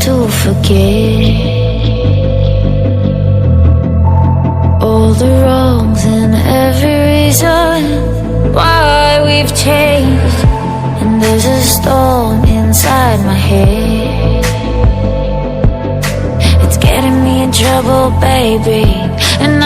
to forget all the wrongs and every reason why we've changed. And there's a storm inside my head, it's getting me in trouble, baby. And